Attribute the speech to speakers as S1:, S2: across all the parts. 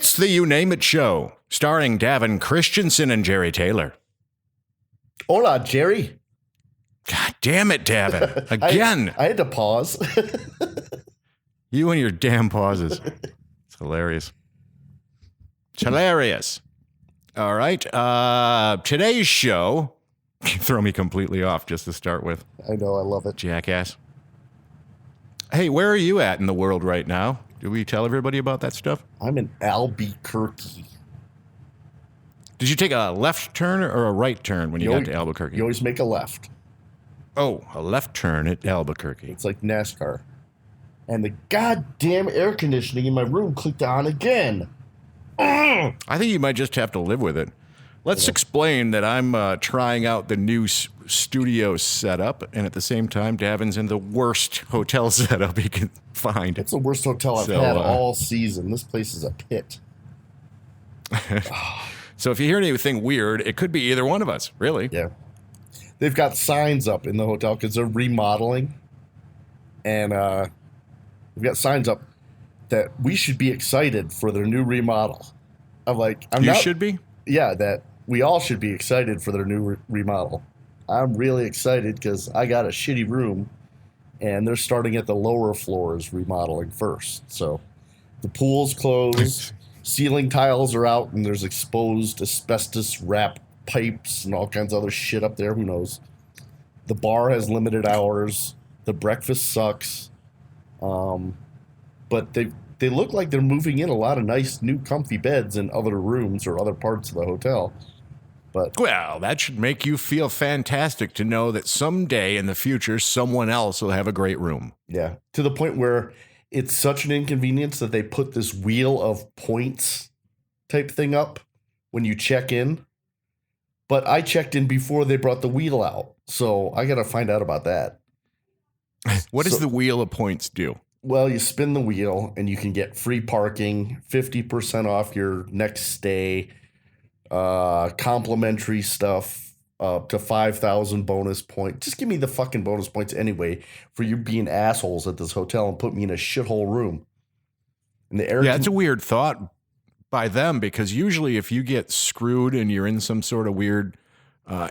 S1: It's the You Name It show, starring Davin Christensen and Jerry Taylor.
S2: Hola, Jerry.
S1: God damn it, Davin. Again.
S2: I had to pause.
S1: You and your damn pauses. It's hilarious. It's hilarious. All right. Today's show. Throw me completely off just to start with.
S2: I know. I love it.
S1: Jackass. Hey, where are you at in the world right now? Do we tell everybody about that stuff?
S2: I'm in Albuquerque.
S1: Did you take a left turn or a right turn when you got to Albuquerque?
S2: You always make a left.
S1: Oh, a left turn at Albuquerque.
S2: It's like NASCAR. And the goddamn air conditioning in my room clicked on again.
S1: I think you might just have to live with it. Let's explain that I'm trying out the new studio setup, and at the same time, Davin's in the worst hotel setup he can find.
S2: It's the worst hotel I've had all season. This place is a pit.
S1: So if you hear anything weird, it could be either one of us, really.
S2: Yeah. They've got signs up in the hotel because they're remodeling, and we've got signs up that we should be excited for their new remodel. You should be? Yeah, that we all should be excited for their new remodel. I'm really excited because I got a shitty room, and they're starting at the lower floors remodeling first. So the pool's closed, ceiling tiles are out, and there's exposed asbestos wrap pipes and all kinds of other shit up there. Who knows? The bar has limited hours. The breakfast sucks. But they look like they're moving in a lot of nice new comfy beds in other rooms or other parts of the hotel. But
S1: well, that should make you feel fantastic to know that someday in the future, someone else will have a great room.
S2: Yeah, to the point where it's such an inconvenience that they put this wheel of points type thing up when you check in. But I checked in before they brought the wheel out, so I got to find out about that.
S1: What does the wheel of points do?
S2: Well, you spin the wheel and you can get free parking, 50% off your next stay, complimentary stuff, up to 5,000 bonus points. Just give me the fucking bonus points anyway for you being assholes at this hotel and put me in a shithole room. And
S1: it's a weird thought by them, because usually if you get screwed and you're in some sort of weird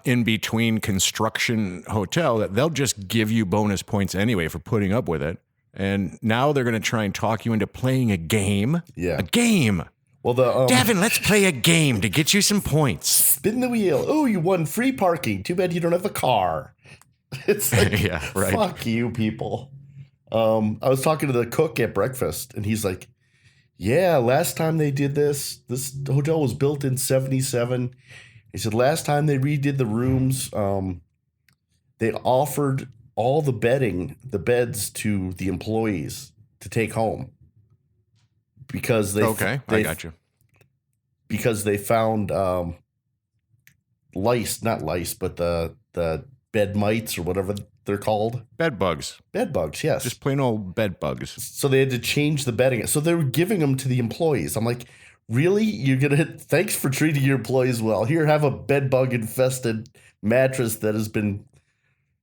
S1: in-between construction hotel, that they'll just give you bonus points anyway for putting up with it. And now they're going to try and talk you into playing a game.
S2: Yeah.
S1: A game.
S2: Well,
S1: Davin, let's play a game to get you some points.
S2: Spin the wheel. Oh, you won free parking. Too bad you don't have a car. It's like,
S1: yeah, right.
S2: Fuck you people. I was talking to the cook at breakfast, and he's like, yeah, last time they did this hotel was built in 1977. He said last time they redid the rooms, they offered all the beds to the employees to take home because
S1: I got you.
S2: Because they found not lice, but the bed mites or whatever they're called.
S1: Bed bugs.
S2: Bed bugs, yes.
S1: Just plain old bed bugs.
S2: So they had to change the bedding. So they were giving them to the employees. I'm like, really? You're going to thanks for treating your employees well. Here, have a bed bug infested mattress that has been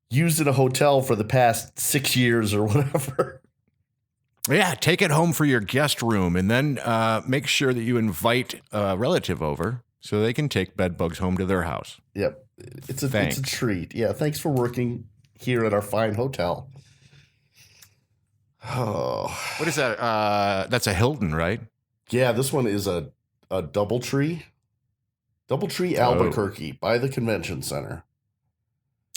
S2: used in a hotel for the past 6 years or whatever.
S1: Yeah, take it home for your guest room, and then make sure that you invite a relative over so they can take bed bugs home to their house.
S2: Yep. It's a treat. Yeah, thanks for working here at our fine hotel. Oh.
S1: What is that? That's a Hilton, right?
S2: Yeah, this one is a DoubleTree. DoubleTree Albuquerque by the convention center.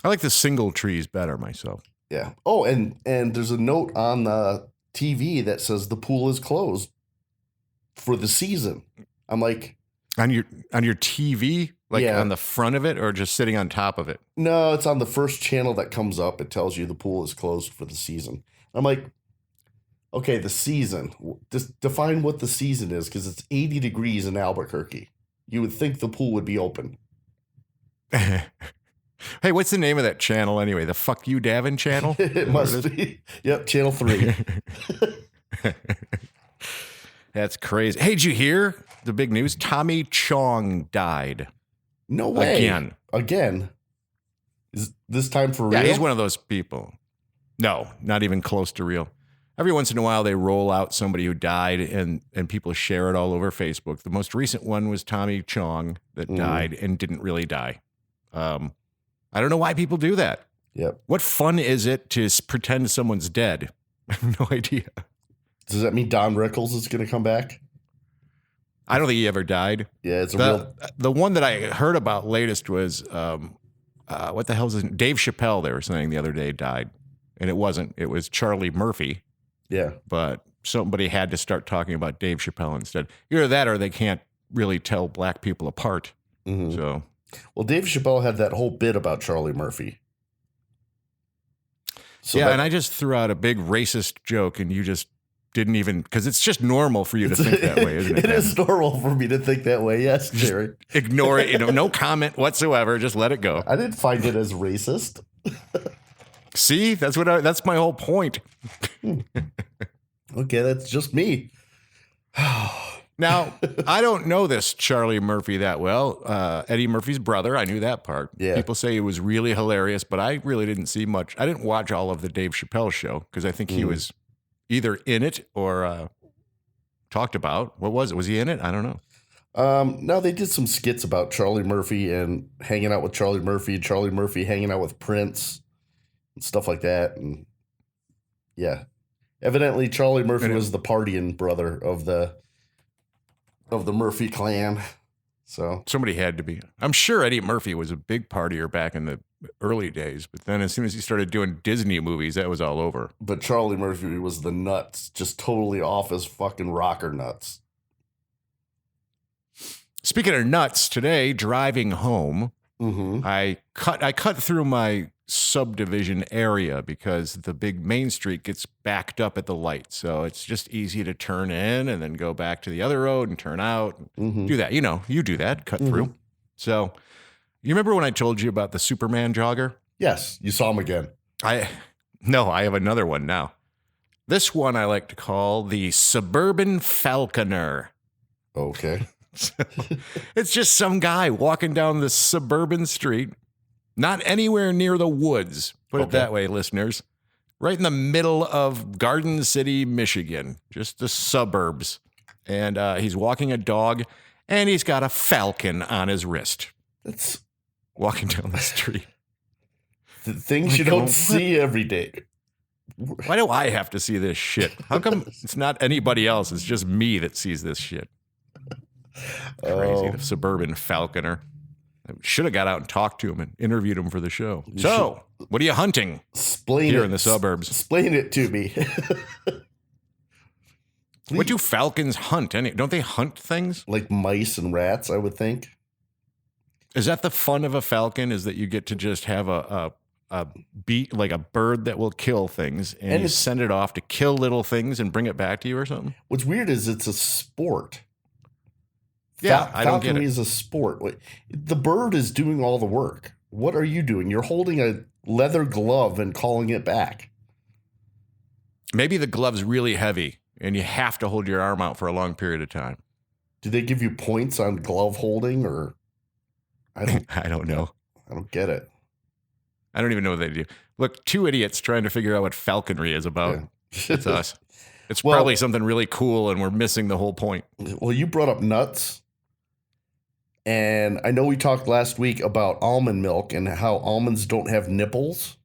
S1: I like the single trees better myself.
S2: Yeah. Oh, and there's a note on the TV that says the pool is closed for the season. I'm like,
S1: on your TV, on the front of it, or just sitting on top of it?
S2: No, it's on the first channel that comes up. It tells you the pool is closed for the season. I'm like, okay, the season. Just define what the season is, because it's 80 degrees in Albuquerque. You would think the pool would be open.
S1: Hey, what's the name of that channel anyway? The Fuck You Davin channel?
S2: It must be. Yep, channel 3.
S1: That's crazy. Hey, did you hear the big news? Tommy Chong died.
S2: No way.
S1: Again.
S2: Is this time for real?
S1: Yeah, he's one of those people. No, not even close to real. every once in a while they roll out somebody who died and people share it all over Facebook. The most recent one was Tommy Chong that died and didn't really die. I don't know why people do that.
S2: Yep.
S1: What fun is it to pretend someone's dead? I have no idea.
S2: Does that mean Don Rickles is going to come back?
S1: I don't think he ever died.
S2: Yeah, it's
S1: the one that I heard about latest was what the hell is his name? Dave Chappelle. They were saying the other day died, and it wasn't. It was Charlie Murphy.
S2: Yeah,
S1: but somebody had to start talking about Dave Chappelle instead. Either that, or they can't really tell black people apart.
S2: Mm-hmm.
S1: So,
S2: well, Dave Chappelle had that whole bit about Charlie Murphy. So
S1: and I just threw out a big racist joke, and you just didn't even, because it's just normal for you to think that way, isn't it?
S2: It is normal for me to think that way. Yes, Jerry.
S1: Ignore it. No comment whatsoever. Just let it go.
S2: I didn't find it as racist.
S1: See, that's my whole point.
S2: Okay, that's just me.
S1: Now, I don't know this Charlie Murphy that well. Eddie Murphy's brother, I knew that part.
S2: Yeah.
S1: People say it was really hilarious, but I really didn't see much. I didn't watch all of the Dave Chappelle show because I think he was either in it or talked about. What was it? Was he in it? I don't know.
S2: No, they did some skits about Charlie Murphy and hanging out with Charlie Murphy hanging out with Prince and stuff like that. And yeah, evidently Charlie Murphy was the partying brother of the Murphy clan. So
S1: somebody had to be. I'm sure Eddie Murphy was a big partier back in the early days, but then as soon as he started doing Disney movies, that was all over.
S2: But Charlie Murphy was the nuts, just totally off his fucking rocker nuts.
S1: Speaking of nuts, today driving home, I cut through my subdivision area because the big main street gets backed up at the light, so it's just easy to turn in and then go back to the other road and turn out. Do that, you do that, cut through. So, you remember when I told you about the Superman jogger?
S2: Yes, you saw him again.
S1: I have another one now. This one I like to call the Suburban Falconer.
S2: Okay.
S1: So, it's just some guy walking down the suburban street, not anywhere near the woods, put it that way, listeners. Right in the middle of Garden City, Michigan, just the suburbs. And he's walking a dog, and he's got a falcon on his wrist.
S2: That's
S1: walking down the street.
S2: The things you don't see every day.
S1: Why do I have to see this shit? How come it's not anybody else? It's just me that sees this shit. Crazy, the Suburban Falconer. I should have got out and talked to him and interviewed him for the show. What are you hunting here in the suburbs?
S2: Explain it to me.
S1: What do falcons hunt? Don't they hunt things?
S2: Like mice and rats, I would think.
S1: Is that the fun of a falcon? Is that you get to just have a like a bird that will kill things and you send it off to kill little things and bring it back to you or something?
S2: What's weird is it's a sport.
S1: Yeah, I don't get it.
S2: Falconry is a sport. The bird is doing all the work. What are you doing? You're holding a leather glove and calling it back.
S1: Maybe the glove's really heavy and you have to hold your arm out for a long period of time.
S2: Do they give you points on glove holding or?
S1: I don't know.
S2: I don't get it.
S1: I don't even know what they do. Look, two idiots trying to figure out what falconry is about. Yeah. It's us. It's probably something really cool and we're missing the whole point.
S2: Well, you brought up nuts. And I know we talked last week about almond milk and how almonds don't have nipples.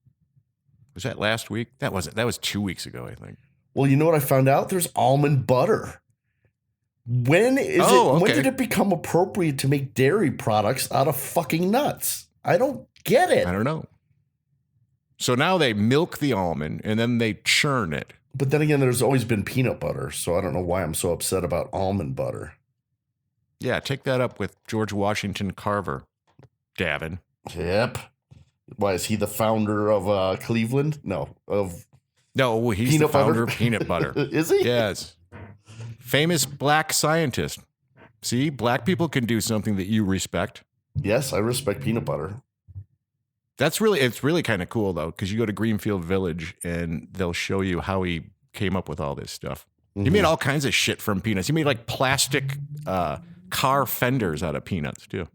S1: Was that last week? That was 2 weeks ago, I think.
S2: Well, you know what I found out? There's almond butter. When did it become appropriate to make dairy products out of fucking nuts? I don't get it.
S1: I don't know. So now they milk the almond and then they churn it.
S2: But then again, there's always been peanut butter, so I don't know why I'm so upset about almond butter.
S1: Yeah, take that up with George Washington Carver, Davin.
S2: Yep. Why, is he the founder of Cleveland? No,
S1: he's the founder of peanut butter.
S2: Is he?
S1: Yes. Famous black scientist. See, black people can do something that you respect.
S2: Yes, I respect peanut butter.
S1: It's really kind of cool, though, because you go to Greenfield Village and they'll show you how he came up with all this stuff. He made all kinds of shit from peanuts. He made like plastic car fenders out of peanuts, too.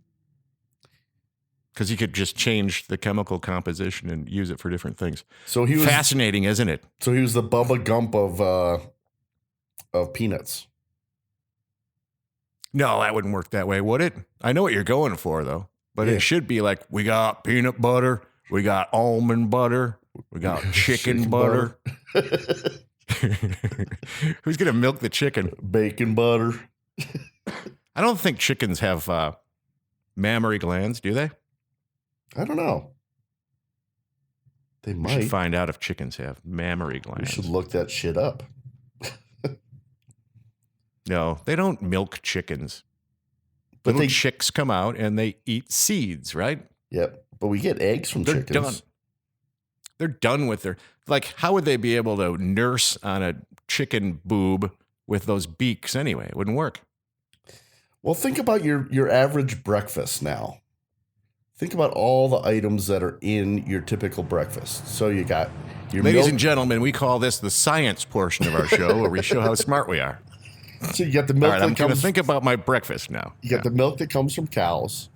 S1: Because you could just change the chemical composition and use it for different things.
S2: So he was
S1: fascinating, isn't it?
S2: So he was the Bubba Gump of peanuts.
S1: No, that wouldn't work that way, would it? I know what you're going for, though. But it should be like, we got peanut butter, we got almond butter, we got chicken butter. Who's going to milk the chicken?
S2: Bacon butter.
S1: I don't think chickens have mammary glands, do they?
S2: I don't know. They might.
S1: We should find out if chickens have mammary glands.
S2: We should look that shit up.
S1: No, they don't milk chickens.
S2: But
S1: Little chicks come out and they eat seeds, right?
S2: Yep. But we get eggs from chickens.
S1: Done. They're done with their... Like, how would they be able to nurse on a chicken boob with those beaks anyway? It wouldn't work.
S2: Well, think about your average breakfast now. Think about all the items that are in your typical breakfast. So you got your
S1: Ladies
S2: milk.
S1: and gentlemen, we call this the science portion of our show where we show how smart we are.
S2: So you got the milk
S1: All right, I'm going to think about my breakfast now.
S2: You got the milk that comes from cows.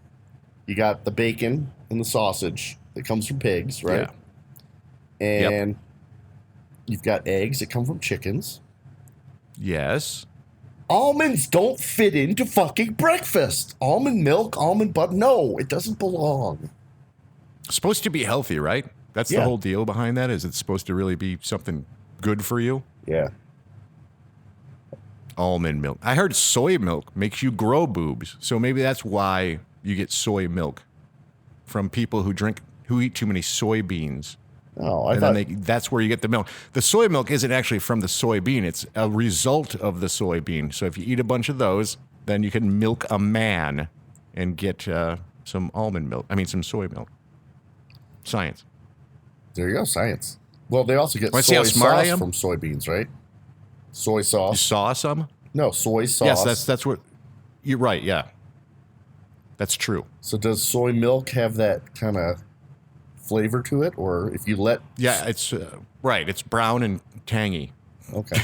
S2: You got the bacon and the sausage that comes from pigs, right?
S1: Yeah.
S2: And you've got eggs that come from chickens.
S1: Yes.
S2: Almonds don't fit into fucking breakfast. Almond milk, almond butter. No, it doesn't belong.
S1: It's supposed to be healthy, right? That's the whole deal behind that, is it's supposed to really be something good for you.
S2: Yeah.
S1: Almond milk. I heard soy milk makes you grow boobs. So maybe that's why you get soy milk from people who eat too many soybeans.
S2: Oh,
S1: That's where you get the milk. The soy milk isn't actually from the soybean. It's a result of the soybean. So if you eat a bunch of those, then you can milk a man and get some almond milk. I mean, some soy milk. Science.
S2: There you go, science. Well, they also get
S1: See
S2: soy
S1: how smart I
S2: sauce
S1: am?
S2: from soybeans, right? Soy
S1: You
S2: sauce.
S1: saw some?
S2: No, soy sauce.
S1: Yes, that's what. You're right. Yeah, that's true.
S2: So does soy milk have that kind of flavor to it, or if you let?
S1: Yeah, it's right. It's brown and tangy.
S2: Okay.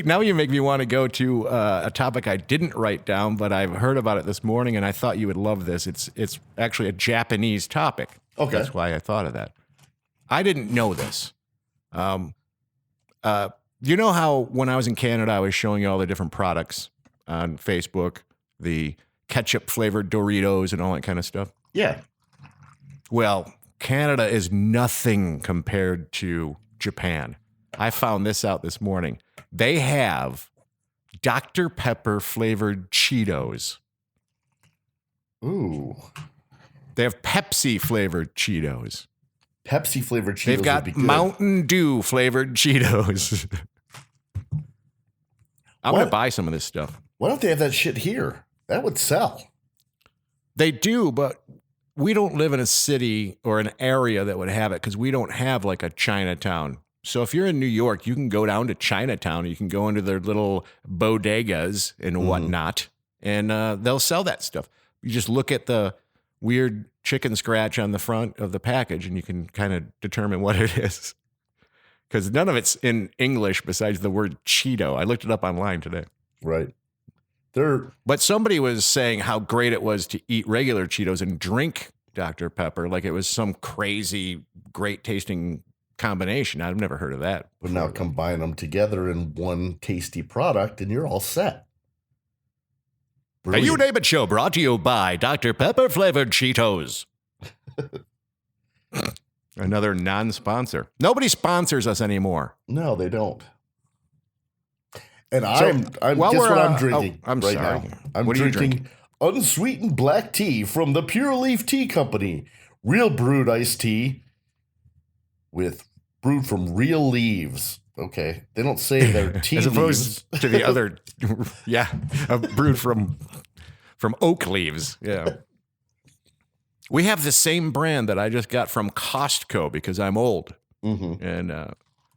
S1: Now you make me want to go to a topic I didn't write down, but I've heard about it this morning, and I thought you would love this. It's actually a Japanese topic.
S2: Okay.
S1: That's why I thought of that. I didn't know this. You know how when I was in Canada, I was showing you all the different products on Facebook, the ketchup flavored Doritos and all that kind of stuff?
S2: Yeah.
S1: Well, Canada is nothing compared to Japan. I found this out this morning. They have Dr. Pepper flavored Cheetos.
S2: Ooh.
S1: They have Pepsi flavored Cheetos.
S2: Pepsi flavored Cheetos.
S1: They've got
S2: would be good.
S1: Mountain Dew flavored Cheetos. I'm going to buy some of this stuff.
S2: Why don't they have that shit here? That would sell.
S1: They do, but we don't live in a city or an area that would have it because we don't have like a Chinatown. So if you're in New York, you can go down to Chinatown. You can go into their little bodegas and whatnot, and they'll sell that stuff. You just look at the weird chicken scratch on the front of the package, and you can kind of determine what it is. Because none of it's in English besides the word Cheeto. I looked it up online today.
S2: Right.
S1: But somebody was saying how great it was to eat regular Cheetos and drink Dr. Pepper like it was some crazy, great tasting combination. I've never heard of that.
S2: But now combine them together in one tasty product and you're all set.
S1: A You Name It show brought to you by Dr. Pepper flavored Cheetos. Another non-sponsor. Nobody sponsors us anymore.
S2: No, they don't. And
S1: So,
S2: I'm guess
S1: while
S2: what
S1: we're,
S2: I'm drinking
S1: I'm
S2: right
S1: sorry.
S2: now? I'm
S1: What are you
S2: drinking unsweetened black tea from the Pure Leaf Tea Company. Real brewed iced tea with brewed from real leaves. Okay. They don't say they're tea
S1: As
S2: leaves.
S1: opposed to the other, brewed from oak leaves. Yeah. We have the same brand that I just got from Costco because I'm old.
S2: Mm-hmm.
S1: And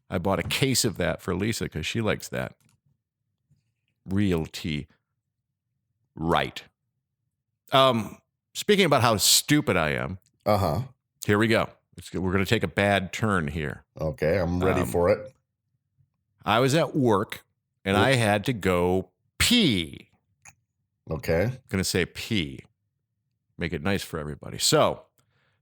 S1: I bought a case of that for Lisa because she likes that. Real tea. Right. Speaking about how stupid I am.
S2: Uh-huh.
S1: Here we go. We're going to take a bad turn here.
S2: Okay, I'm ready for it.
S1: I was at work and I had to go pee.
S2: Okay.
S1: I'm going to say pee. make it nice for everybody. So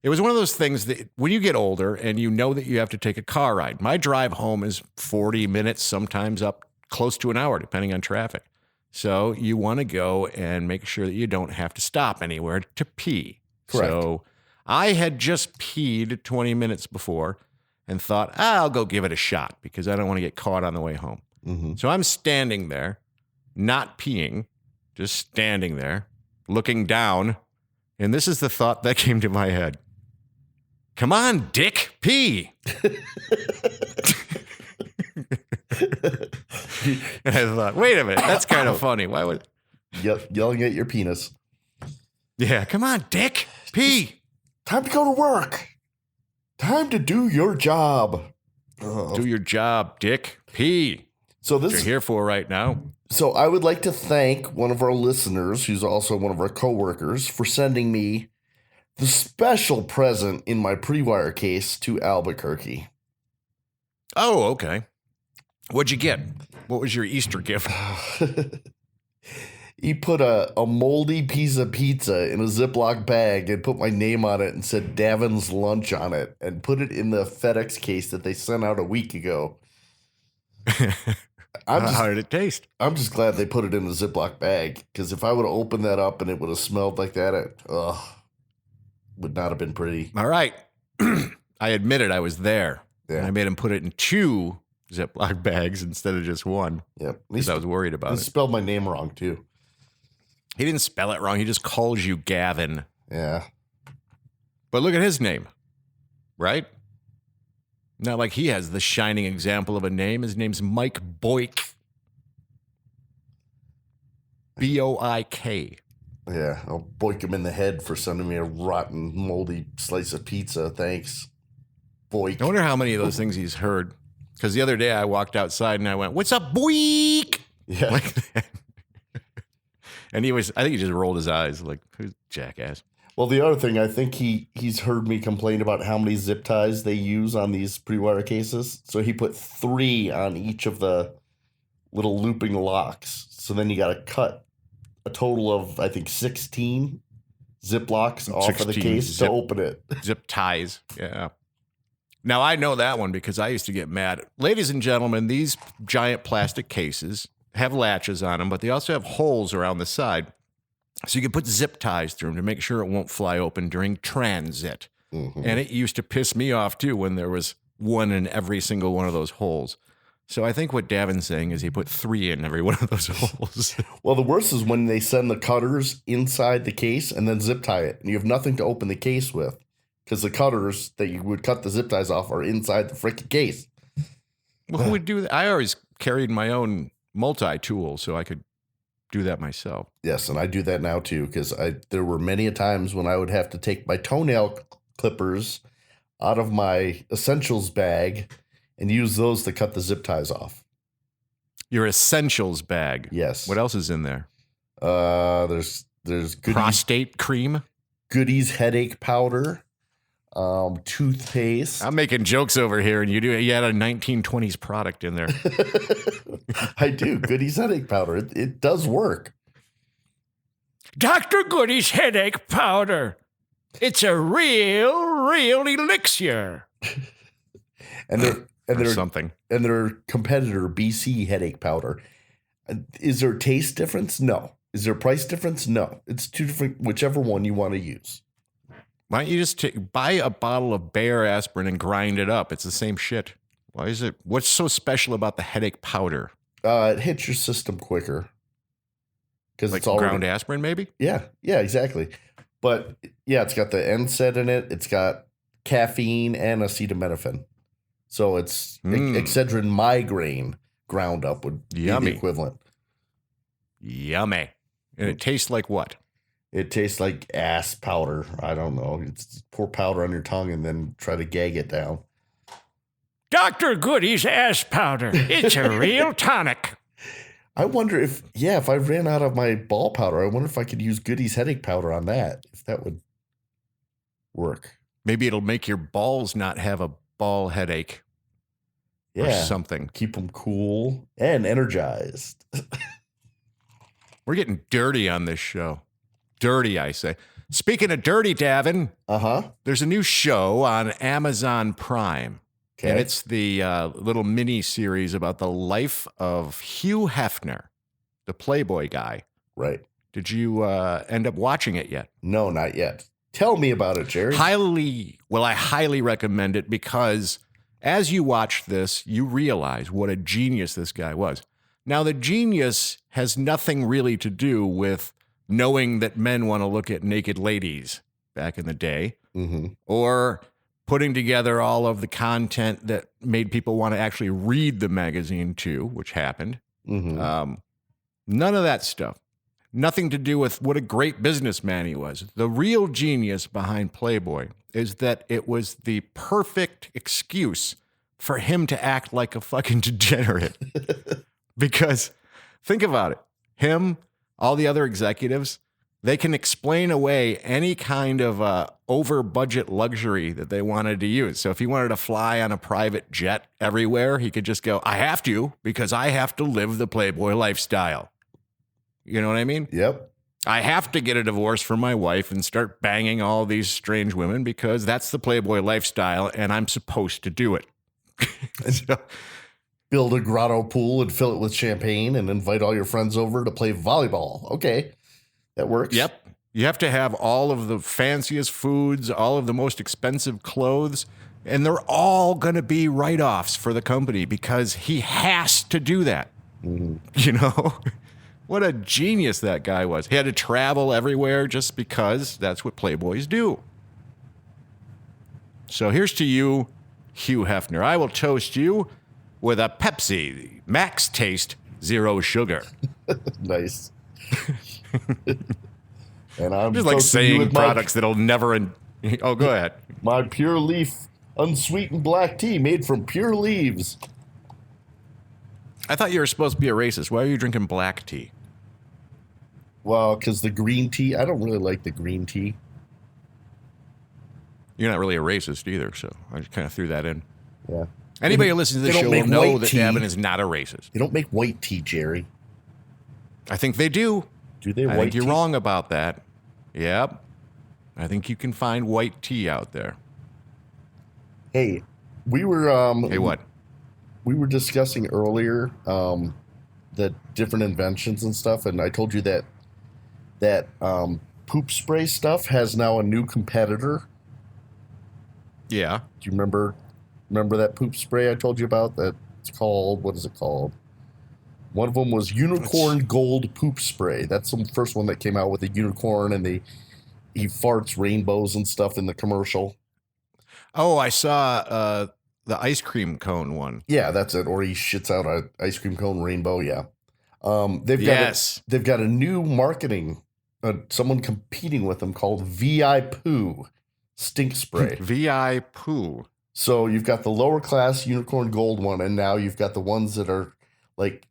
S1: it was one of those things that when you get older and you know that you have to take a car ride, my drive home is 40 minutes, sometimes up close to an hour, depending on traffic. So you want to go and make sure that you don't have to stop anywhere to pee.
S2: Correct.
S1: So I had just peed 20 minutes before and thought, I'll go give it a shot because I don't want to get caught on the way home.
S2: Mm-hmm.
S1: So I'm standing there, not peeing, just standing there, looking down. And this is the thought that came to my head. Come on, Dick, pee. And I thought, wait a minute, that's kind of funny. Why would
S2: Yelling at your penis.
S1: Yeah, come on, Dick, pee.
S2: Time to go to work. Time to do your job.
S1: Do your job, Dick, pee.
S2: So
S1: What you're here for right now.
S2: So I would like to thank one of our listeners, who's also one of our coworkers, for sending me the special present in my pre-wire case to Albuquerque.
S1: Oh, okay. What'd you get? What was your Easter gift?
S2: He put a moldy piece of pizza in a Ziploc bag and put my name on it and said Davin's Lunch on it and put it in the FedEx case that they sent out a week ago.
S1: How did it taste?
S2: I'm just glad they put it in the Ziploc bag, because if I would have opened that up and it would have smelled like that, it would not have been pretty.
S1: All right. I admitted I was there.
S2: Yeah.
S1: And I made him put it in 2 Ziploc bags instead of just one.
S2: Yep.
S1: Because I was worried about
S2: He
S1: it.
S2: spelled my name wrong, too.
S1: He didn't spell it wrong. He just calls you Gavin.
S2: Yeah.
S1: But look at his name, right? Not like he has the shining example of a name. His name's Mike Boyk. B-O-I-K.
S2: Yeah. I'll boink him in the head for sending me a rotten, moldy slice of pizza. Thanks. Boyk.
S1: I wonder how many of those things he's heard. Because the other day I walked outside and I went, "What's up, Boyk?"
S2: Yeah.
S1: Like that. And I think he just rolled his eyes like, who's jackass?
S2: Well, the other thing, I think he's heard me complain about how many zip ties they use on these pre-wire cases. So he put 3 on each of the little looping locks. So then you got to cut a total of, I think, 16 zip locks off of the case to open it.
S1: Zip ties. Yeah. Now, I know that one because I used to get mad. Ladies and gentlemen, these giant plastic cases have latches on them, but they also have holes around the side. So you can put zip ties through them to make sure it won't fly open during transit. Mm-hmm. And it used to piss me off, too, when there was one in every single one of those holes. So I think what Davin's saying is he put 3 in every one of those holes.
S2: Well, the worst is when they send the cutters inside the case and then zip tie it. And you have nothing to open the case with because the cutters that you would cut the zip ties off are inside the freaking case.
S1: Well, who would do that? I always carried my own multi-tool so I could do that myself.
S2: Yes, and I do that now too, because there were many a times when I would have to take my toenail clippers out of my essentials bag and use those to cut the zip ties off.
S1: Your essentials bag.
S2: Yes.
S1: What else is in there?
S2: There's goodies,
S1: prostate cream,
S2: goodies headache powder, toothpaste.
S1: I'm making jokes over here, and you had a 1920s product in there.
S2: I do. Goodies headache powder. It does work.
S1: Dr. Goody's headache powder. It's a real elixir.
S2: And their competitor, BC headache powder. Is there a taste difference? No. Is there a price difference? No. It's 2 different, whichever one you want to use.
S1: Why don't you just buy a bottle of Bayer aspirin and grind it up? It's the same shit. Why is it? What's so special about the headache powder?
S2: It hits your system quicker. Because
S1: like
S2: it's all
S1: ground aspirin, maybe?
S2: Yeah, exactly. But yeah, it's got the NSAID in it. It's got caffeine and acetaminophen. So it's Excedrin migraine ground up would be the equivalent.
S1: Yummy. And it tastes like what?
S2: It tastes like ass powder. I don't know. It's pour powder on your tongue and then try to gag it down.
S1: Dr. Goody's ass powder. It's a real tonic.
S2: I wonder if I ran out of my ball powder, I wonder if I could use Goody's headache powder on that, if that would work.
S1: Maybe it'll make your balls not have a ball headache.
S2: Yeah.
S1: Or something.
S2: Keep them cool and energized.
S1: We're getting dirty on this show. Dirty, I say. Speaking of dirty, Davin,
S2: Uh-huh.
S1: there's a new show on Amazon Prime.
S2: Okay.
S1: And it's the little mini series about the life of Hugh Hefner, the Playboy guy.
S2: Right.
S1: Did you end up watching it yet?
S2: No, not yet. Tell me about it, Jerry.
S1: I highly recommend it because as you watch this, you realize what a genius this guy was. Now, the genius has nothing really to do with knowing that men want to look at naked ladies back in the day, or putting together all of the content that made people want to actually read the magazine too, which happened. None of that stuff. Nothing to do with what a great businessman he was. The real genius behind Playboy is that it was the perfect excuse for him to act like a fucking degenerate. Because think about it. Him, all the other executives, they can explain away any kind of over-budget luxury that they wanted to use. So if he wanted to fly on a private jet everywhere, he could just go, I have to, because I have to live the Playboy lifestyle. You know what I mean?
S2: Yep.
S1: I have to get a divorce from my wife and start banging all these strange women because that's the Playboy lifestyle and I'm supposed to do it. So,
S2: build a grotto pool and fill it with champagne and invite all your friends over to play volleyball. Okay. That works.
S1: Yep. You have to have all of the fanciest foods, all of the most expensive clothes, and they're all going to be write-offs for the company because he has to do that. You know? What a genius that guy was. He had to travel everywhere just because that's what Playboys do. So here's to you, Hugh Hefner. I will toast you with a Pepsi Max Taste Zero Sugar.
S2: Nice. And I'm
S1: just like saying products that'll never... Oh, go ahead.
S2: My Pure Leaf unsweetened black tea made from pure leaves.
S1: I thought you were supposed to be a racist. Why are you drinking black tea?
S2: Well, because the green tea, I don't really like the green tea.
S1: You're not really a racist either, so I just kind of threw that in.
S2: Yeah.
S1: Anybody who listens to this show will know that Davin is not a racist.
S2: They don't make white tea, Jerry.
S1: I think they do.
S2: Do they?
S1: I think you're wrong about that. Yep. I think you can find white tea out there.
S2: Hey, we were...
S1: Hey, what?
S2: We were discussing earlier the different inventions and stuff, and I told you that poop spray stuff has now a new competitor.
S1: Yeah.
S2: Do you remember that poop spray I told you about? That it's called, what is it called? One of them was Unicorn Gold Poop Spray. That's the first one that came out with a unicorn, and he farts rainbows and stuff in the commercial.
S1: Oh, I saw the ice cream cone one.
S2: Yeah, that's it. Or he shits out an ice cream cone rainbow. Yeah. They've got a new marketing, someone competing with them called VIPOO stink spray.
S1: VIPOO.
S2: So you've got the lower class unicorn gold one, and now you've got the ones that are like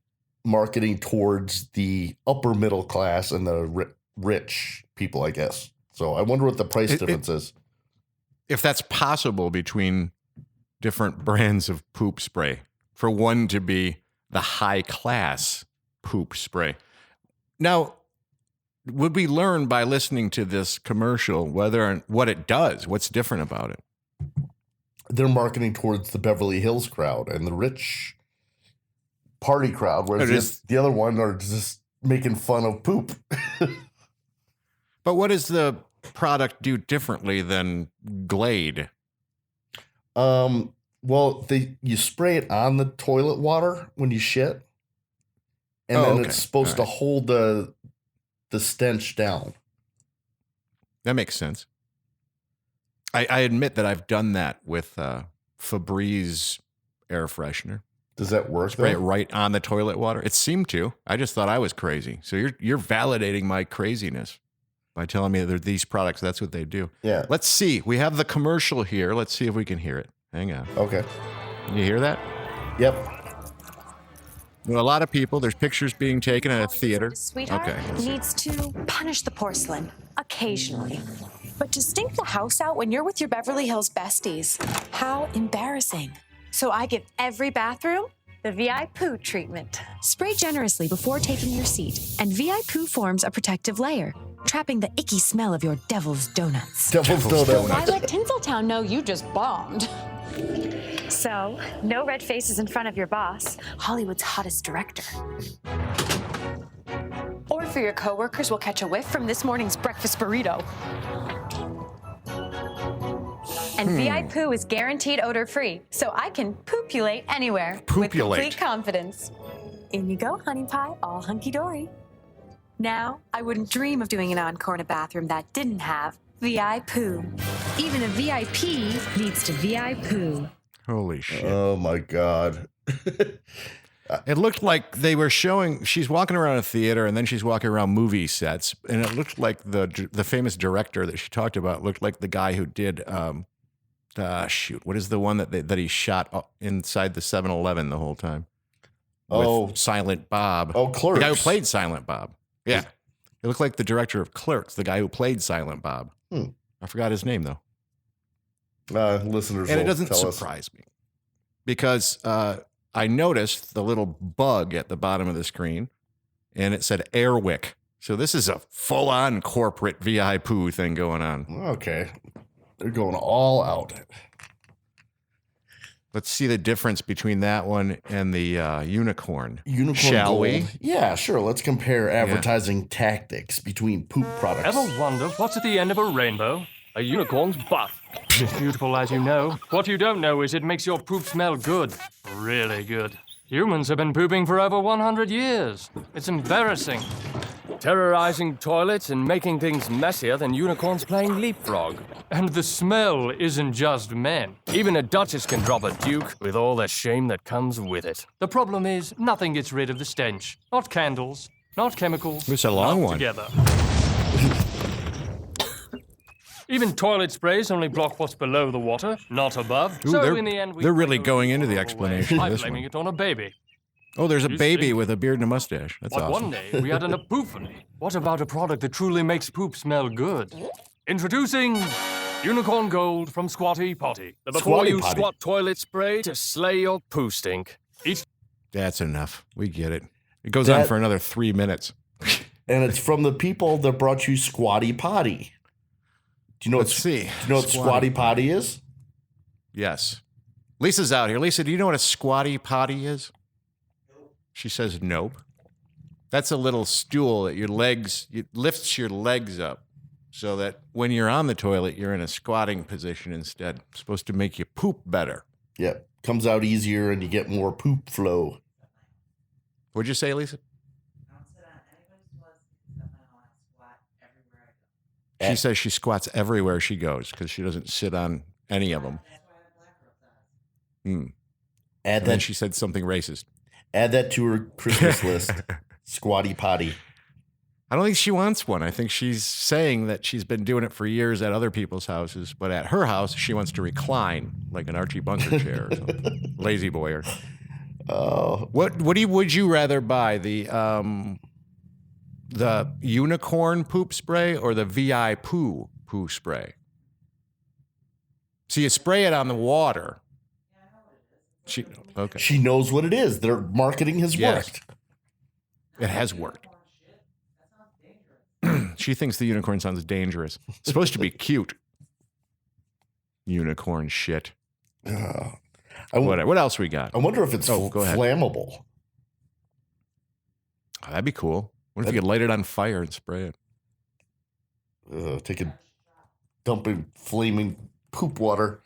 S2: marketing towards the upper middle class and the rich people, I guess. So I wonder what the price difference is.
S1: If that's possible between different brands of poop spray, for one to be the high class poop spray. Now, would we learn by listening to this commercial what it does? What's different about it?
S2: They're marketing towards the Beverly Hills crowd and the rich party crowd, whereas the other one are just making fun of poop.
S1: But what does the product do differently than Glade?
S2: Well, you spray it on the toilet water when you shit, and it's supposed to hold the stench down.
S1: That makes sense. I admit that I've done that with Febreze air freshener.
S2: Does that work?
S1: Spray it right on the toilet water. It seemed to. I just thought I was crazy. So you're validating my craziness by telling me that these products, that's what they do.
S2: Yeah.
S1: Let's see. We have the commercial here. Let's see if we can hear it. Hang on.
S2: Okay.
S1: Can you hear that?
S2: Yep.
S1: Well, a lot of people, there's pictures being taken at a theater.
S3: Sweetheart needs to punish the porcelain occasionally. But to stink the house out when you're with your Beverly Hills besties, how embarrassing. So I give every bathroom the VIPOO treatment. Spray generously before taking your seat, and VIPOO forms a protective layer. trapping the icky smell of your devil's donuts.
S2: Devil's
S3: Why
S2: Donuts.
S3: let Tinseltown know you just bombed? So, no red faces in front of your boss, Hollywood's hottest director. Or for your coworkers, we'll catch a whiff from this morning's breakfast burrito. And VIPOO is guaranteed odor-free, so I can poopulate anywhere with
S1: Poopulate.
S3: complete confidence. In you go, honey pie, all hunky-dory. Now, I wouldn't dream of doing an encore in a bathroom that didn't have VIPOO. Even a VIP needs to VIPOO.
S1: Holy shit.
S2: Oh my God.
S1: It looked like they were showing, she's walking around a theater and then she's walking around movie sets. And it looked like the famous director that she talked about looked like the guy who did, what is the one that he shot inside the 7-Eleven the whole time? With Silent Bob.
S2: Oh, Clerks.
S1: The guy who played Silent Bob. Yeah. It looked like the director of Clerks, the guy who played Silent Bob. I forgot his name, though.
S2: Listeners,
S1: And it
S2: will
S1: doesn't
S2: tell us.
S1: surprise me because I noticed the little bug at the bottom of the screen and it said Airwick. So this is a full-on corporate VIPOO thing going on.
S2: Okay. They're going all out.
S1: Let's see the difference between that one and the unicorn.
S2: Unicorn
S1: Shall
S2: Gold.
S1: we?
S2: Yeah, sure. Let's compare advertising tactics between poop products.
S4: Ever wonder what's at the end of a rainbow? A unicorn's butt. It's beautiful as you know. What you don't know is it makes your poop smell good. Really good. Humans have been pooping for over 100 years. It's embarrassing. Terrorizing toilets and making things messier than unicorns playing leapfrog. And the smell isn't just men. Even a duchess can drop a duke with all the shame that comes with it. The problem is, nothing gets rid of the stench. Not candles, not chemicals.
S1: It's a long
S4: not
S1: one.
S4: Together. Even toilet sprays only block what's below the water, not above.
S1: Ooh,
S4: so
S1: they're-
S4: in the end, we
S1: they're really
S4: throw
S1: going
S4: it
S1: into the
S4: all
S1: explanation
S4: away.
S1: of
S4: I'm
S1: this
S4: blaming
S1: one.
S4: it on a baby.
S1: Oh, there's a
S4: You
S1: baby
S4: see?
S1: with a beard and a mustache. That's
S4: But
S1: awesome.
S4: one day, we had an epiphany. What about a product that truly makes poop smell good? Introducing Unicorn Gold from Squatty Potty. The before
S2: Squatty
S4: you
S2: Potty.
S4: squat toilet spray to slay your poo stink. Each
S1: That's enough. We get it. It goes on
S2: That-
S1: for another 3 minutes.
S2: And it's from the people that brought you Squatty Potty. Do you know
S1: Let's see.
S2: Do you know what Squatty Potty is?
S1: Yes. Lisa's out here. Lisa, do you know what a squatty potty is? She says nope. That's a little stool that it lifts your legs up so that when you're on the toilet, you're in a squatting position instead. It's supposed to make you poop better.
S2: Yeah. Comes out easier and you get more poop flow.
S1: What'd you say, Lisa? She says she squats everywhere she goes because she doesn't sit on any of them.
S2: Add
S1: And then
S2: that,
S1: she said something racist.
S2: add that to her Christmas list. Squatty Potty.
S1: I don't think she wants one. I think she's saying that she's been doing it for years at other people's houses, but at her house, she wants to recline like an Archie Bunker chair or something. Lazy boy. Or
S2: Oh,
S1: would you rather buy the unicorn poop spray or the VIPOO poo spray? So you spray it on the water. Okay.
S2: she knows what it is. Their marketing has
S1: Yes.
S2: worked.
S1: It has worked. She thinks the unicorn sounds dangerous. It's supposed to be cute. Unicorn shit. What else we got?
S2: I wonder if it's
S1: Oh, go ahead.
S2: flammable.
S1: Oh, that'd be cool. What if you could light it on fire and spray it?
S2: Dumping flaming poop water.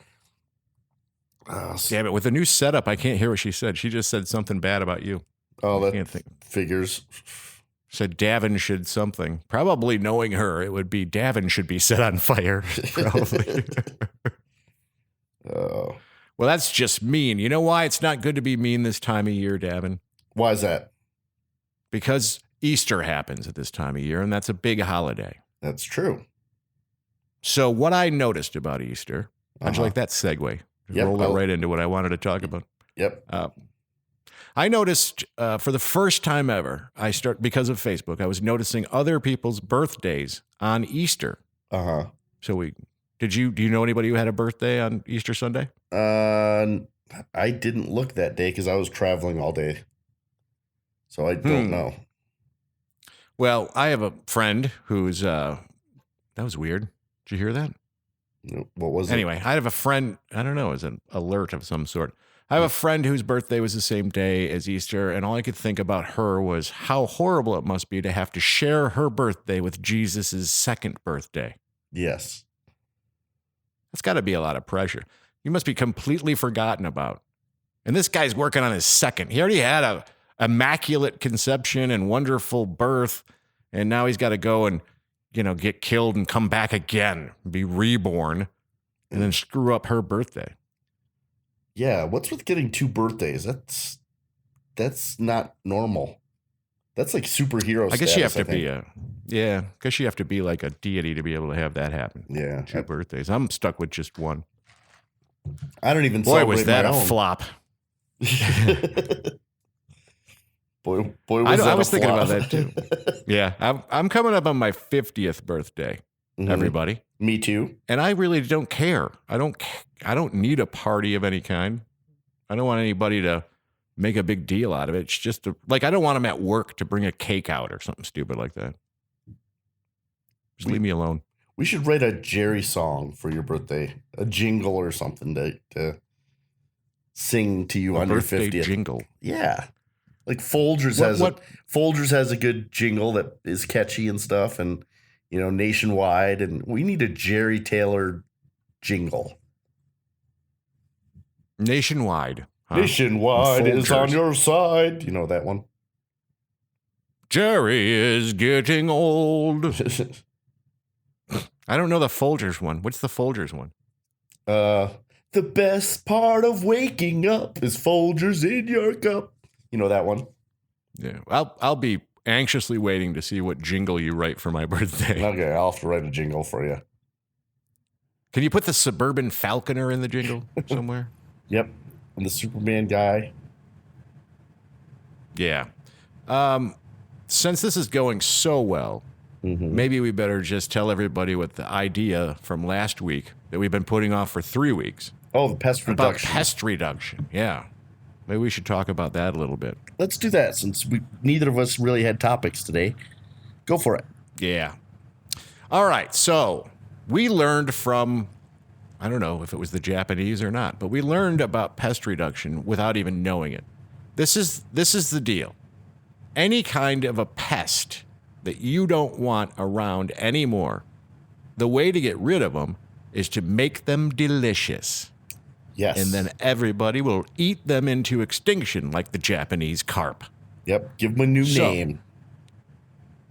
S1: Damn it. With the new setup, I can't hear what she said. She just said something bad about you.
S2: Oh,
S1: I
S2: that
S1: can't think.
S2: figures.
S1: Said Davin should something. Probably knowing her, it would be Davin should be set on fire. Probably.
S2: Oh,
S1: Well, that's just mean. You know why it's not good to be mean this time of year, Davin?
S2: why is that?
S1: Because Easter happens at this time of year, and that's a big holiday.
S2: That's true.
S1: So what I noticed about Easter, how'd you
S2: Uh-huh.
S1: like that segue?
S2: Yep,
S1: Roll it
S2: I'll-
S1: right into what I wanted to talk about.
S2: Yep.
S1: I noticed for the first time ever, because of Facebook, I was noticing other people's birthdays on Easter.
S2: Uh-huh.
S1: So do you know anybody who had a birthday on Easter Sunday?
S2: I didn't look that day because I was traveling all day. So I don't know.
S1: Well, I have a friend who's, that was weird. Did you hear that?
S2: What was it?
S1: Anyway, I have a friend, I don't know, it's an alert of some sort. I have a friend whose birthday was the same day as Easter, and all I could think about her was how horrible it must be to have to share her birthday with Jesus' second birthday.
S2: Yes.
S1: That's got to be a lot of pressure. You must be completely forgotten about. And this guy's working on his second. He already had a immaculate conception and wonderful birth, and now he's got to go and, get killed and come back again, be reborn, and then screw up her birthday.
S2: Yeah, what's with getting 2 birthdays? That's not normal. That's like superhero
S1: I guess you have
S2: status,
S1: to be I guess you have to be like a deity to be able to have that happen.
S2: Yeah.
S1: 2 birthdays. I'm stuck with just one.
S2: I don't even
S1: Boy,
S2: celebrate
S1: was that
S2: my
S1: a
S2: own.
S1: flop.
S2: boy, was
S1: I
S2: that
S1: was
S2: a
S1: thinking
S2: flop.
S1: about that too. Yeah, I'm coming up on my 50th birthday,
S2: Mhm.
S1: everybody.
S2: Me too.
S1: And I really don't care. I don't need a party of any kind. I don't want anybody to make a big deal out of it. It's just I don't want them at work to bring a cake out or something stupid like that. Just leave me alone.
S2: We should write a Jerry song for your birthday, a jingle or something to sing to you on your
S1: Birthday
S2: 50th.
S1: jingle.
S2: Yeah. Like Folgers Folgers has a good jingle that is catchy and stuff, and nationwide, and we need a Jerry Taylor jingle.
S1: Nationwide. Huh?
S2: Nationwide is on
S1: Folgers.
S2: your side. You know that one?
S1: Jerry is getting old. I don't know the Folgers one. What's the Folgers one?
S2: The best part of waking up is Folgers in your cup. You know that one?
S1: Yeah. I'll be anxiously waiting to see what jingle you write for my birthday.
S2: Okay, I'll have to write a jingle for you.
S1: Can you put the Suburban Falconer in the jingle somewhere?
S2: Yep. And the Superman guy.
S1: Yeah. Since this is going so well, maybe we better just tell everybody what the idea from last week that we've been putting off for 3 weeks.
S2: Oh, the pest
S1: About
S2: reduction.
S1: pest reduction. Yeah. Maybe we should talk about that a little bit.
S2: Let's do that since neither of us really had topics today. Go for it.
S1: Yeah. All right. So we learned from, I don't know if it was the Japanese or not, but we learned about pest reduction without even knowing it. This is the deal. Any kind of a pest that you don't want around anymore, the way to get rid of them is to make them delicious.
S2: Yes.
S1: And then everybody will eat them into extinction like the Japanese carp.
S2: Yep. Give them a new name.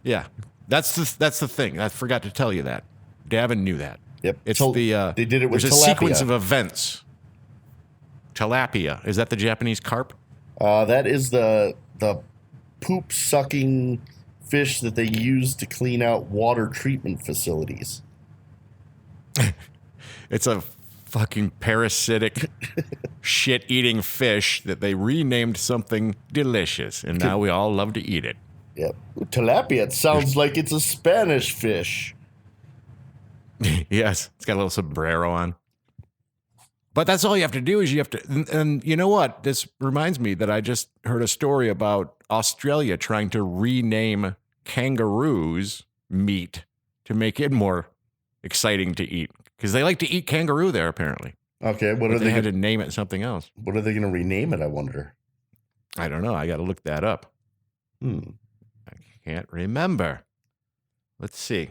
S1: Yeah. That's the thing. I forgot to tell you that. Davin knew that.
S2: Yep.
S1: It's
S2: they did it with
S1: there's a
S2: tilapia.
S1: sequence of events. Tilapia. Is that the Japanese carp?
S2: That is the poop sucking fish that they use to clean out water treatment facilities.
S1: It's a fucking parasitic shit-eating fish that they renamed something delicious, and now we all love to eat it.
S2: Yep. Tilapia, it sounds like it's a Spanish fish.
S1: Yes, it's got a little sombrero on. But that's all you have to do is you have to, and you know what? This reminds me that I just heard a story about Australia trying to rename kangaroos meat to make it more exciting to eat. Because they like to eat kangaroo there, apparently.
S2: Okay, what
S1: But
S2: are
S1: they
S2: they
S1: had to name it something else.
S2: What are they going to rename it, I wonder?
S1: I don't know. I got to look that up. I can't remember. Let's see.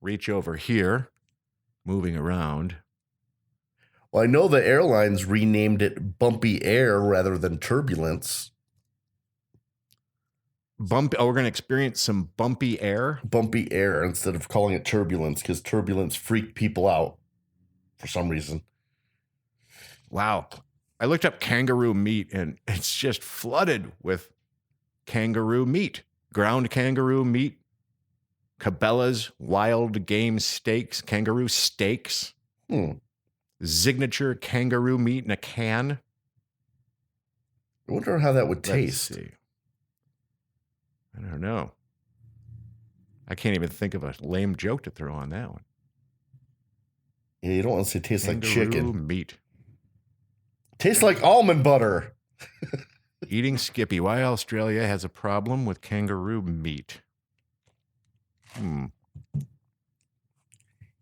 S1: Reach over here, moving around.
S2: Well, I know the airlines renamed it Bumpy Air rather than Turbulence.
S1: We're going to experience some bumpy air.
S2: Bumpy Air instead of calling it Turbulence because Turbulence freaked people out for some reason.
S1: Wow. I looked up kangaroo meat and it's just flooded with kangaroo meat, ground kangaroo meat, Cabela's wild game steaks, kangaroo steaks, signature kangaroo meat in a can.
S2: I wonder how that would
S1: Let's
S2: taste.
S1: see. I don't know. I can't even think of a lame joke to throw on that one.
S2: Yeah, you don't want to say tastes like
S1: Kangaroo
S2: chicken.
S1: meat.
S2: Tastes like almond butter.
S1: Eating Skippy. Why Australia has a problem with kangaroo meat.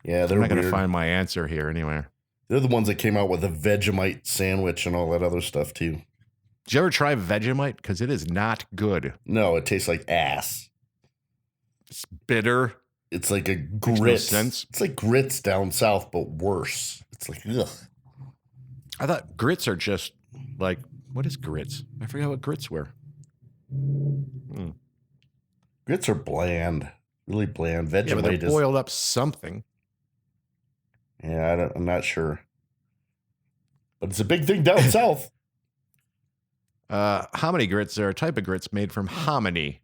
S2: Yeah, they're
S1: I'm not going to
S2: weird.
S1: find my answer here anywhere.
S2: They're the ones that came out with the Vegemite sandwich and all that other stuff too.
S1: Did you ever try Vegemite? Because it is not good.
S2: No, it tastes like ass.
S1: It's bitter.
S2: It's like a
S1: Makes
S2: grits.
S1: no sense.
S2: It's like grits down south, but worse. It's like, ugh.
S1: I thought grits are just like, what is grits? I forgot what grits were.
S2: Grits are bland. Really bland.
S1: Yeah, but
S2: Vegemite
S1: they're
S2: is.
S1: boiled up something.
S2: Yeah, I'm not sure. But it's a big thing down south.
S1: Hominy grits are a type of grits made from hominy.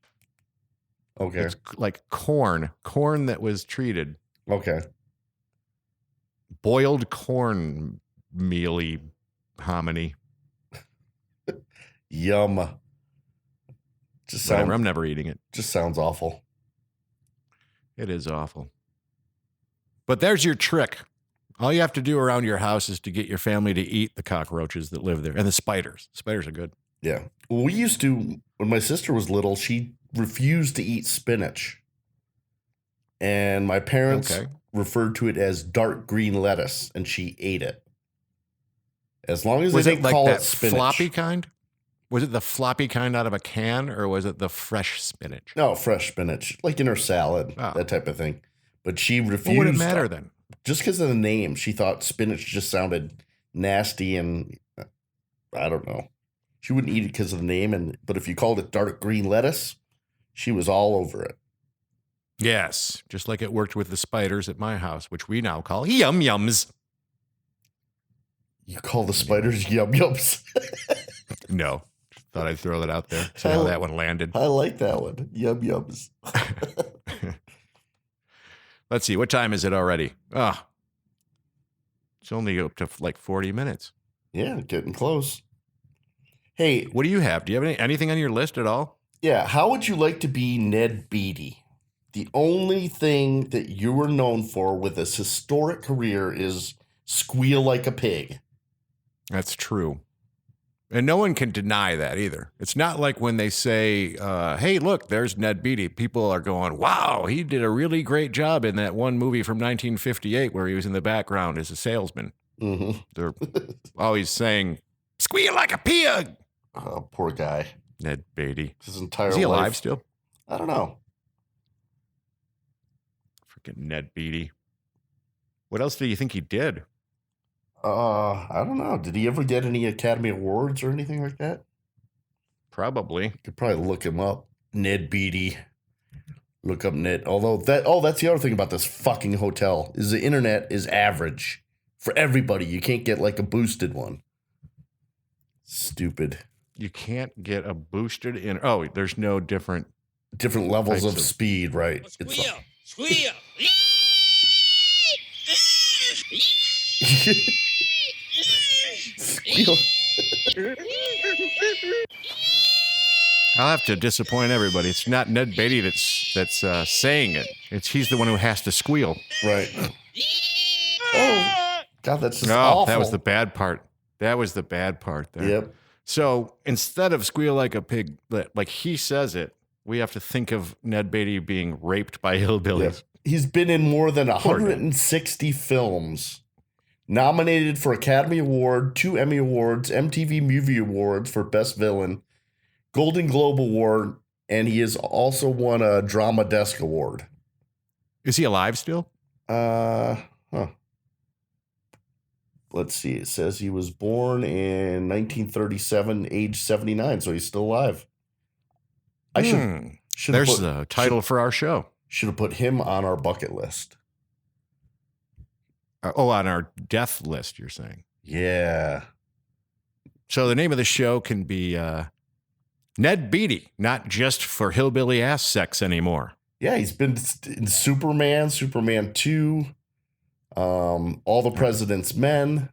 S2: Okay.
S1: It's like corn that was treated.
S2: Okay.
S1: Boiled corn mealy hominy.
S2: Yum. Just
S1: Whatever,
S2: sounds,
S1: I'm never eating it.
S2: just sounds awful.
S1: It is awful. But there's your trick. All you have to do around your house is to get your family to eat the cockroaches that live there and the spiders. Spiders are good.
S2: Yeah. Well, we used to, when my sister was little, she refused to eat spinach. And my parents referred to it as dark green lettuce, and she ate it. As long as
S1: Was
S2: they
S1: it
S2: didn't
S1: like
S2: call
S1: that
S2: it spinach.
S1: floppy kind? Was it the floppy kind out of a can, or was it the fresh spinach?
S2: No, fresh spinach, like in her salad,
S1: Oh.
S2: that type of thing. But she refused.
S1: What would it matter then?
S2: Just because of the name, she thought spinach just sounded nasty, and I don't know. She wouldn't eat it because of the name, but if you called it dark green lettuce, she was all over it.
S1: Yes, just like it worked with the spiders at my house, which we now call yum yums.
S2: You call the spiders yum yums.
S1: No, thought I'd throw that out there. See how that one landed.
S2: I like that one. Yum yums.
S1: Let's see, what time is it already? It's only up to like 40 minutes.
S2: Yeah, getting close. Hey,
S1: What do you have? Do you have anything on your list at all?
S2: yeah, how would you like to be Ned Beatty? The only thing that you were known for with this historic career is squeal like a pig.
S1: That's true. And no one can deny that either. It's not like when they say, hey, look, there's Ned Beatty. People are going, wow, he did a really great job in that one movie from 1958 where he was in the background as a salesman.
S2: Mm-hmm.
S1: They're always saying, squeal like a pig.
S2: Oh, poor guy.
S1: Ned Beatty.
S2: His entire
S1: Is he
S2: life.
S1: alive still?
S2: I don't know.
S1: Freaking Ned Beatty. What else do you think he did?
S2: I don't know. Did he ever get any Academy Awards or anything like that?
S1: Probably.
S2: Could probably look him up. Ned Beatty. Look up Ned. Although that's the other thing about this fucking hotel is the internet is average for everybody. You can't get like a boosted one. Stupid.
S1: You can't get a boosted in. Oh, there's no different.
S2: Different levels
S1: Types
S2: of
S1: of-
S2: speed, right?
S5: Squeal! Squeal!
S2: Squeal.
S1: I'll have to disappoint everybody. It's not Ned Beatty that's saying it. He's the one who has to squeal.
S2: Right. Oh, God, that's just
S1: Oh,
S2: awful.
S1: that was the bad part. That was the bad part there.
S2: Yep.
S1: So instead of squeal like a pig, like he says it, we have to think of Ned Beatty being raped by hillbillies.
S2: Yep. He's been in more than
S1: Poor Ned.
S2: 160 films. Nominated for Academy Award, 2 Emmy Awards, MTV Movie Awards for Best Villain, Golden Globe Award, and he has also won a Drama Desk Award.
S1: Is he alive still?
S2: Let's see. It says he was born in 1937, age 79, so he's still alive. I should
S1: There's the title for our show.
S2: should have put him on our bucket list.
S1: On our death list, you're saying.
S2: Yeah.
S1: So the name of the show can be Ned Beatty, not just for hillbilly ass sex anymore.
S2: Yeah, he's been in Superman, Superman 2, All the President's Men,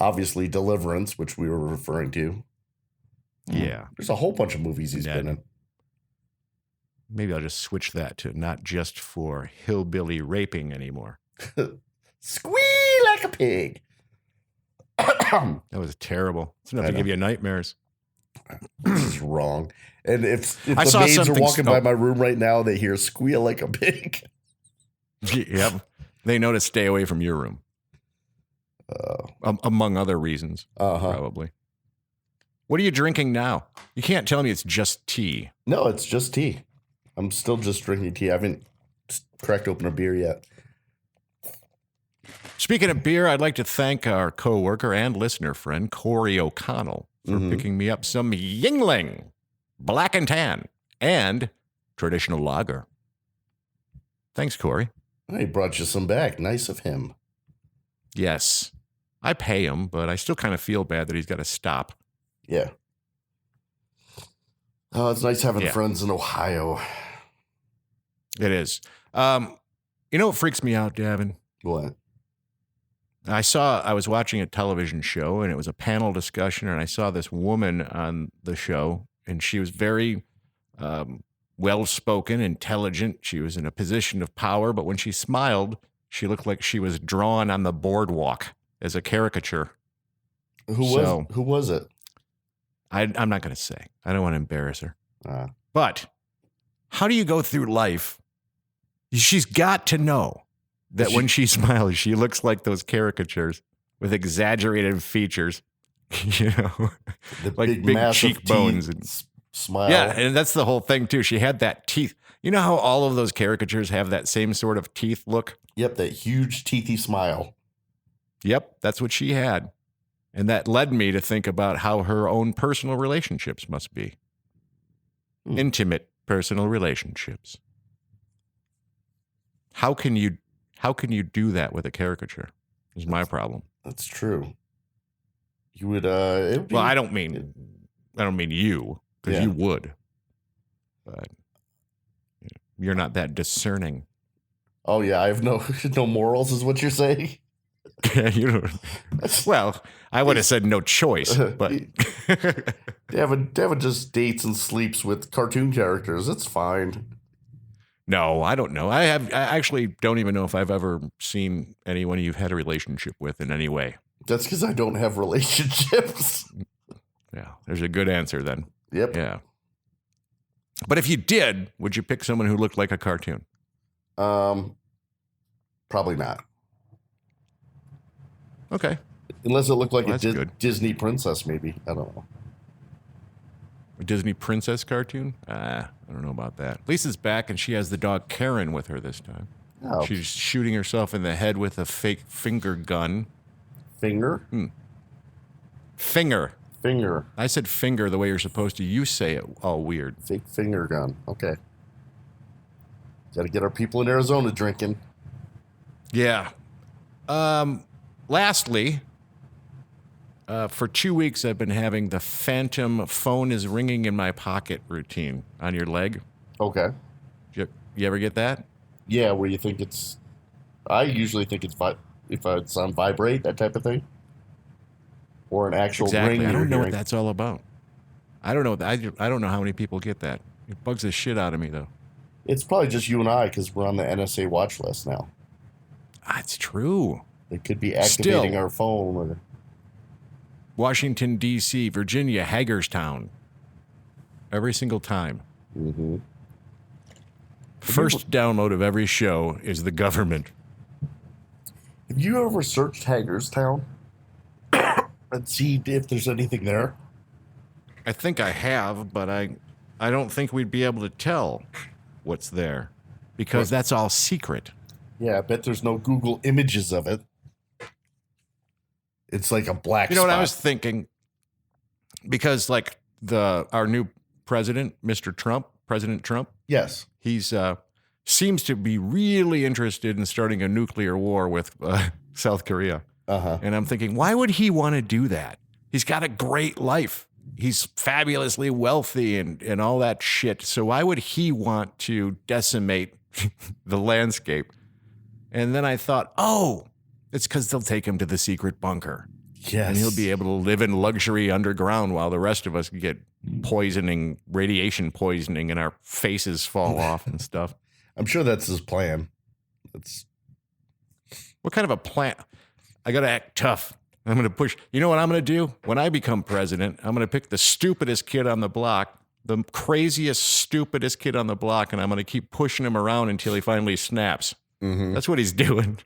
S2: obviously Deliverance, which we were referring to.
S1: Yeah.
S2: There's a whole bunch of movies he's
S1: Ned.
S2: been in.
S1: Maybe I'll just switch that to not just for hillbilly raping anymore.
S2: Squeal like a pig.
S1: That was terrible. It's enough
S2: I
S1: to
S2: know.
S1: give you nightmares.
S2: This is wrong. And if
S1: I
S2: the
S1: saw
S2: maids are
S1: something-
S2: walking by my room right now, they hear squeal like a pig.
S1: Yep. They know to stay away from your room. Among other reasons, probably. What are you drinking now? You can't tell me it's just tea.
S2: No, it's just tea. I'm still just drinking tea. I haven't cracked open a beer yet.
S1: Speaking of beer, I'd like to thank our coworker and listener friend, Corey O'Connell, for picking me up some Yingling, Black and Tan, and traditional lager. Thanks, Corey.
S2: He brought you some back. Nice of him.
S1: Yes. I pay him, but I still kind of feel bad that he's got to stop.
S2: Yeah. Oh, it's nice having friends in Ohio.
S1: It is. You know what freaks me out, Davin?
S2: What?
S1: I was watching a television show, and it was a panel discussion, and I saw this woman on the show, and she was very well-spoken, intelligent. She was in a position of power, but when she smiled, she looked like she was drawn on the boardwalk as a caricature.
S2: Who was it?
S1: I'm not going to say. I don't want to embarrass her. But how do you go through life? She's got to know that when she smiles, she looks like those caricatures with exaggerated features, you know, like big cheekbones and
S2: smile.
S1: Yeah, and that's the whole thing too. She had that teeth. You know how all of those caricatures have that same sort of teeth look?
S2: Yep, that huge teethy smile.
S1: Yep, that's what she had. And that led me to think about how her own personal relationships must be. Intimate personal relationships. How can you do that with a caricature? Is my problem.
S2: That's true. You would
S1: well, I don't mean you, because you would. But you're not that discerning.
S2: Oh yeah, I have no morals is what you're saying?
S1: You don't, well, I would have said no choice, but
S2: Devin just dates and sleeps with cartoon characters. It's fine.
S1: No, I don't know. I actually don't even know if I've ever seen anyone you've had a relationship with in any way.
S2: That's because I don't have relationships.
S1: Yeah, there's a good answer then.
S2: Yep.
S1: Yeah. But if you did, would you pick someone who looked like a cartoon?
S2: Probably not.
S1: Okay.
S2: Unless it looked like
S1: Well,
S2: a Disney princess, maybe. I don't know.
S1: A Disney princess cartoon? I don't know about that. Lisa's back, and she has the dog Karen with her this time.
S2: Oh.
S1: She's shooting herself in the head with a fake finger gun.
S2: Finger?
S1: Finger.
S2: Finger.
S1: I said finger the way you're supposed to. You say it all weird.
S2: Fake finger gun. Okay. Got to get our people in Arizona drinking.
S1: Yeah. Lastly, for 2 weeks, I've been having the phantom phone is ringing in my pocket routine on your leg.
S2: Okay.
S1: You ever get that?
S2: Yeah, where you think it's... I usually think it's if it's on vibrate, that type of thing. Or an actual ring.
S1: I don't know
S2: hearing.
S1: what that's all about. I don't know. I don't know how many people get that. It bugs the shit out of me, though.
S2: It's probably just you and I because we're on the NSA watch list now.
S1: It's true.
S2: They could be activating
S1: Still.
S2: our phone. Or...
S1: Washington, D.C., Virginia, Hagerstown. Every single time.
S2: Mm-hmm.
S1: First download of every show is the government.
S2: Have you ever searched Hagerstown and see if there's anything there?
S1: I think I have, but I don't think we'd be able to tell what's there because that's all secret.
S2: Yeah, I bet there's no Google images of it. It's like a black
S1: You know
S2: spot.
S1: what I was thinking? Because like our new president, President Trump,
S2: Yes.
S1: he's seems to be really interested in starting a nuclear war with South Korea.
S2: Uh-huh.
S1: And I'm thinking, why would he want to do that? He's got a great life. He's fabulously wealthy and all that shit. So why would he want to decimate the landscape? And then I thought, it's because they'll take him to the secret bunker.
S2: Yes.
S1: And he'll be able to live in luxury underground while the rest of us get radiation poisoning, and our faces fall off and stuff.
S2: I'm sure that's his plan.
S1: What kind of a plan? I got to act tough. I'm going to push. You know what I'm going to do? When I become president, I'm going to pick the stupidest kid on the block, the craziest, stupidest kid on the block, and I'm going to keep pushing him around until he finally snaps.
S2: Mm-hmm.
S1: That's what he's doing.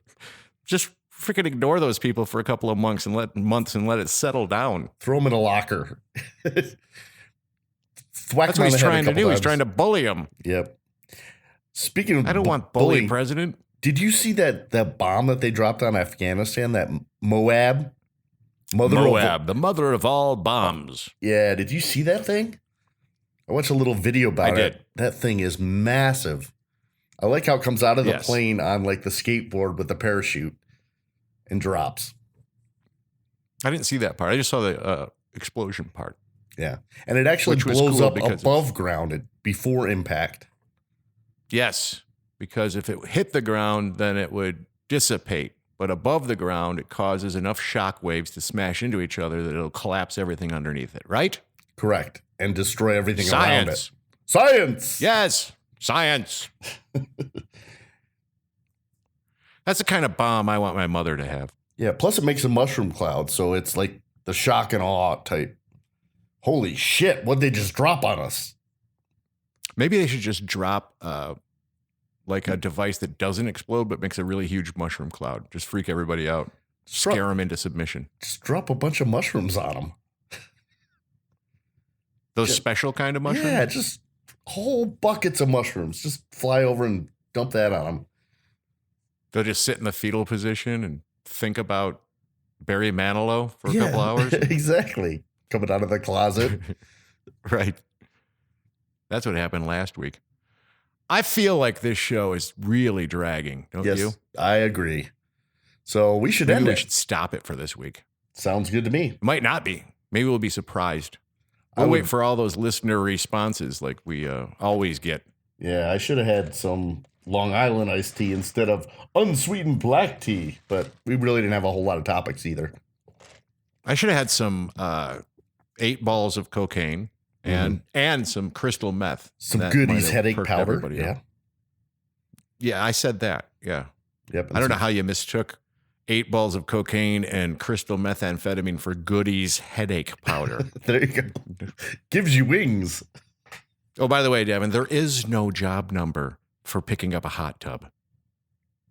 S1: Just freaking ignore those people for a couple of months and let it settle down.
S2: Throw him in a locker.
S1: That's what he's trying to do. He's trying to bully him.
S2: Yep. Speaking of
S1: I don't want bully president.
S2: Did you see that bomb that they dropped on Afghanistan, that Moab?
S1: The mother of all bombs.
S2: Yeah, did you see that thing? I watched a little video about it.
S1: I did.
S2: That thing is massive. I like how it comes out of the
S1: Yes.
S2: plane on like the skateboard with the parachute and drops.
S1: I didn't see that part. I just saw the explosion part.
S2: Yeah. And it actually
S1: Which was
S2: blows
S1: cool
S2: up
S1: because
S2: above ground before impact.
S1: Yes, because if it hit the ground, then it would dissipate. But above the ground, it causes enough shock waves to smash into each other that it'll collapse everything underneath it, right?
S2: Correct. And destroy everything around it.
S1: Science.
S2: Science.
S1: Yes, science. That's the kind of bomb I want my mother to have.
S2: Yeah. Plus, it makes a mushroom cloud. So it's like the shock and awe type. Holy shit. What'd they just drop on us?
S1: Maybe they should just drop like a device that doesn't explode but makes a really huge mushroom cloud. Just freak everybody out. Scare them into submission.
S2: Just drop a bunch of mushrooms on them.
S1: Those special kind of mushrooms?
S2: Yeah, just whole buckets of mushrooms. Just fly over and dump that on them.
S1: They'll just sit in the fetal position and think about Barry Manilow for a couple hours.
S2: Exactly. Coming out of the closet.
S1: Right. That's what happened last week. I feel like this show is really dragging, don't you?
S2: I agree. So we should
S1: Maybe
S2: end
S1: we
S2: it.
S1: should stop it for this week.
S2: Sounds good to me.
S1: Might not be. Maybe we'll be surprised. We'll wait for all those listener responses like we always get.
S2: Yeah, I should have had some Long Island iced tea instead of unsweetened black tea, but we really didn't have a whole lot of topics either.
S1: I should have had some 8 balls of cocaine and some crystal meth.
S2: Some
S1: That
S2: goodies
S1: might have
S2: headache
S1: perked
S2: powder.
S1: everybody
S2: Yeah.
S1: up. Yeah, I said that. Yeah.
S2: Yep.
S1: I don't know how you mistook 8 balls of cocaine and crystal methamphetamine for goodies headache powder.
S2: There you go. Gives you wings.
S1: Oh, by the way, Devin, there is no job number for picking up a hot tub.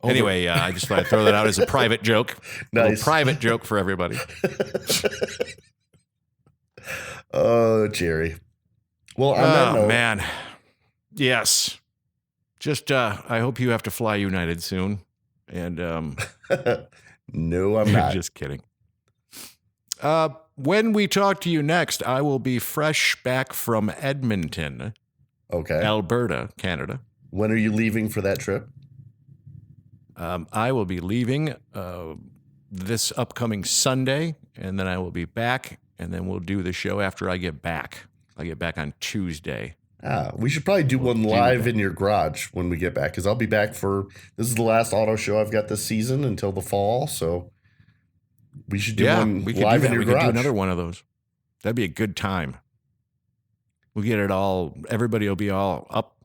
S2: Oh,
S1: Anyway, I just thought I'd throw that out as a private joke.
S2: Nice.
S1: A private joke for everybody.
S2: Oh, Jerry. Well, on that note,
S1: man. Yes. Just, I hope you have to fly United soon. And,
S2: no, I'm not.
S1: just kidding. When we talk to you next, I will be fresh back from Edmonton,
S2: Okay.
S1: Alberta, Canada.
S2: When are you leaving for that trip?
S1: I will be leaving this upcoming Sunday, and then I will be back, and then we'll do the show after I get back. I get back on Tuesday.
S2: We should probably do one live in your garage when we get back, because I'll be back this is the last auto show I've got this season until the fall, so we should do one
S1: we could
S2: live
S1: do
S2: in
S1: that.
S2: your
S1: We
S2: garage.
S1: could do another one of those. That'd be a good time. We'll get it all, everybody will be all up,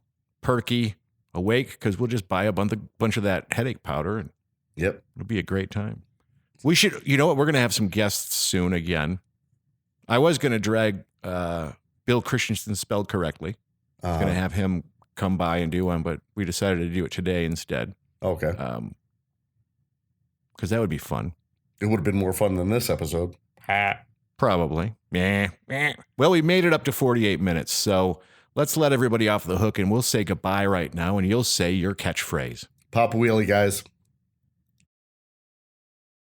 S1: perky, awake, because we'll just buy a bunch of that headache powder, and
S2: Yep.
S1: it'll be a great time. We should, you know what, we're going to have some guests soon again. I was going to drag Bill Christensen spelled correctly. I was going to have him come by and do one, but we decided to do it today instead.
S2: Okay.
S1: Because that would be fun.
S2: It would have been more fun than this episode.
S1: Probably. Well, we made it up to 48 minutes, so let's let everybody off the hook, and we'll say goodbye right now, and you'll say your catchphrase.
S2: Pop a wheelie, guys.